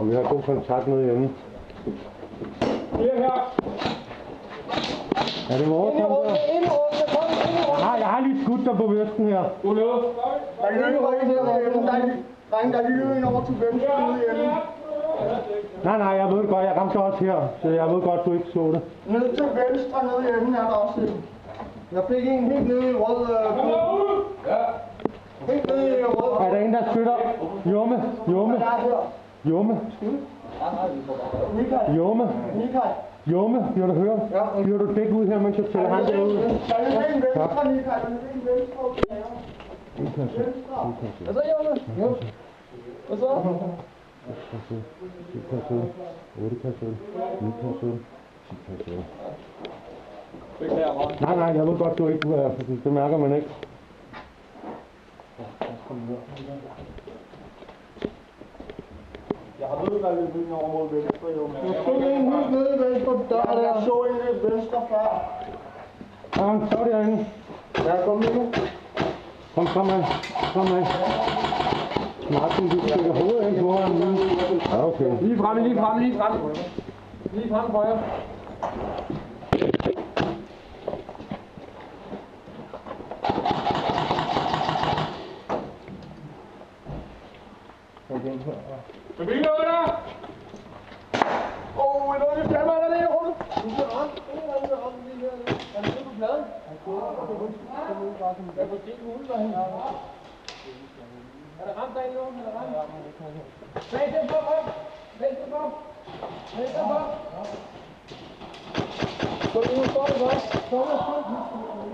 Vi har god kontakt med hjemme. Her. Er det vores? Jeg har lige skudt dig på vesten her. Du løber. Der er lige en over til venstre nede hjemme. Nej, jeg ved det godt. Jeg ramte også her, så jeg ved godt, du ikke så det. Nede til venstre nede hjemme er der også en. Jeg fik en helt nede i rød. Ja. Helt nede i rød. Er der en, der skytter? Jumme. Jumme, bliver du høre? Bliver du dæk ud her, mens jeg tæller ham derude? Der er en venstre, Michael. Hvad så, Jumme? Hvad så? 7 kasser, 8 kasser, 9 kasser, 10 kasser. Nej, jeg ved godt, du ikke er, fordi det mærker man ikke. Jeg har ved, hvad vi vil over mod venstre, jo. Jeg stod en helt nede i venstre dør, og jeg så en i venstre før. Ja, så er det herinde. Ja, kom nu. Kom fremad. Martin, du stikker hovedet ind på ham nu. Ja, okay. Lige frem. Lige frem, højre. Så vi løber der! Jeg nåede lige flammer, der ligger rundt. Du skal ramme. Er det på pladen? Jeg får ske hulen derhen. Er der ramt derinde nu? Venstre på! Så nu står det godt.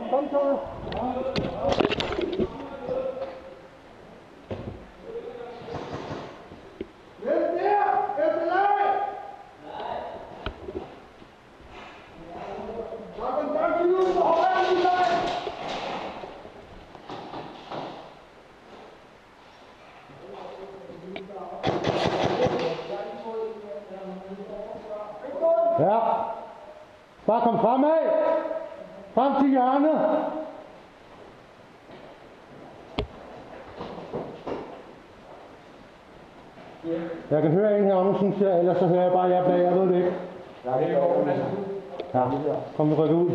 Kom. Ja. Bare kom fremad. Frem til hjørnet. Jeg kan høre en heromme, synes jeg, ellers så hører jeg bare jer bag, jeg ved det ikke. Ja, kom vi rykke ud.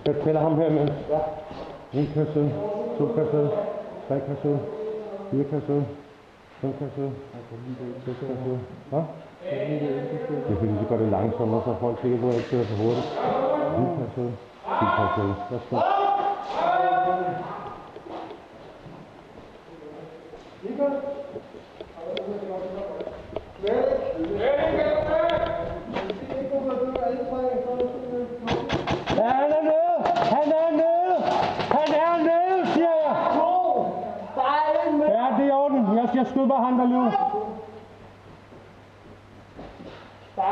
Jeg tæller ham her med. 1 kasse, 2 kasse, 3 kasse, 4 kasse, 5 kasse, 6 kasse. Hvad? Det er fordi, de gør det langsommere, så folk sikkert på, at ikke kører så hurtigt. 9 kasse, 10 kasse. Værsgo. Han er nede, siger jeg. Ja, det er i orden. Jeg skyder bare ham, der løber. Ja,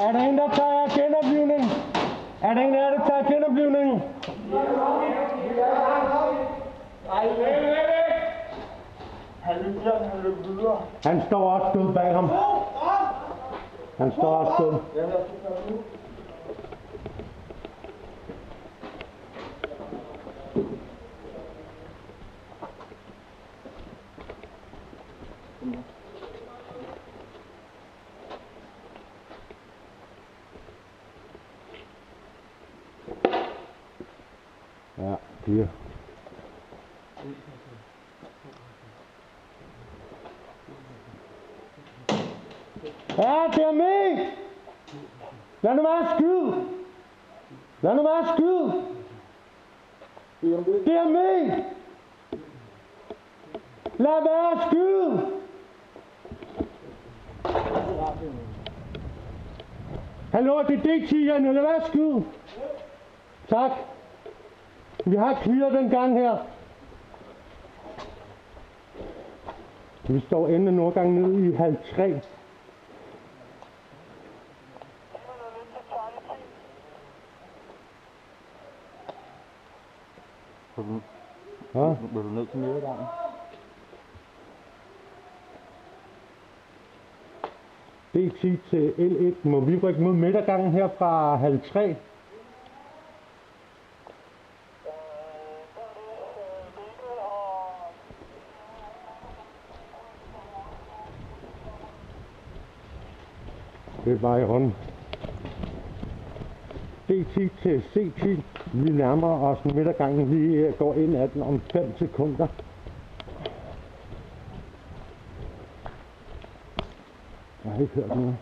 er der en, der tager genoplivningen? Er der en af jer, der tager genoplivningen? Han står også død bag ham. Han står også død. Ja, 4. Ja, det er mig! Lad nu være skyde! Det er mig! Lad være skyde! Hallo, det er D-10'erne, lad være skyde! Tak! Vi har clear den gang her. Vi står enden af Nordgang nede i halv 3. Vil du ned til Nordgangen? D10 til L1. Må vi rykke mod midtergangen her fra halv 3? Det er bare i hånden. D10 til C10. Vi nærmer os midtergangen. Vi går ind ad den om 5 sekunder. Jeg har ikke hørt noget.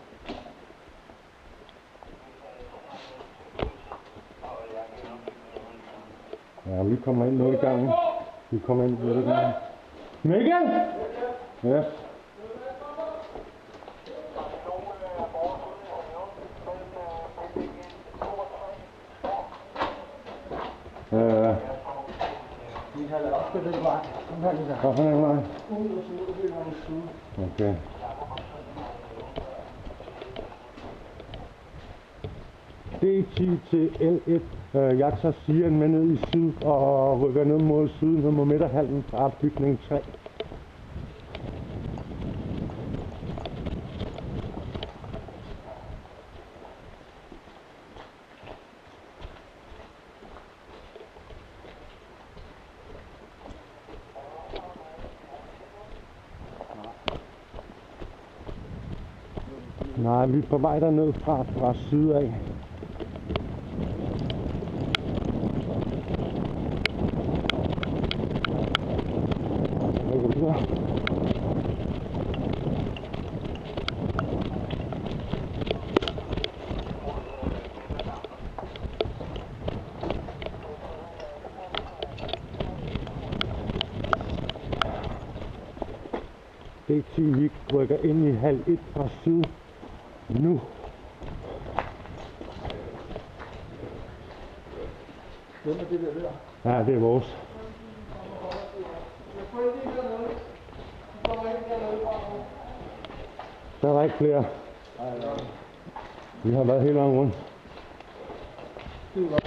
Ja, vi kommer ind noget i gangen. Vi kommer ind noget i gangen. Mikkel! Ja. Michael er også den vej. Kom her lige der. Hvorfor den vej? Ud og så ud og langs side. Okay. D10 til L1. Jeg tager Sian med ned i syd og rykker ned mod syd, ned mod midterhallen fra bygning 3. Nej, vi er på vej derned fra syd af. D10, vi rykker ind i halv 1 fra syd nu. Hvem er det der? Ja, det er vores. Der er ikke flere. Vi har været hele vejen rundt.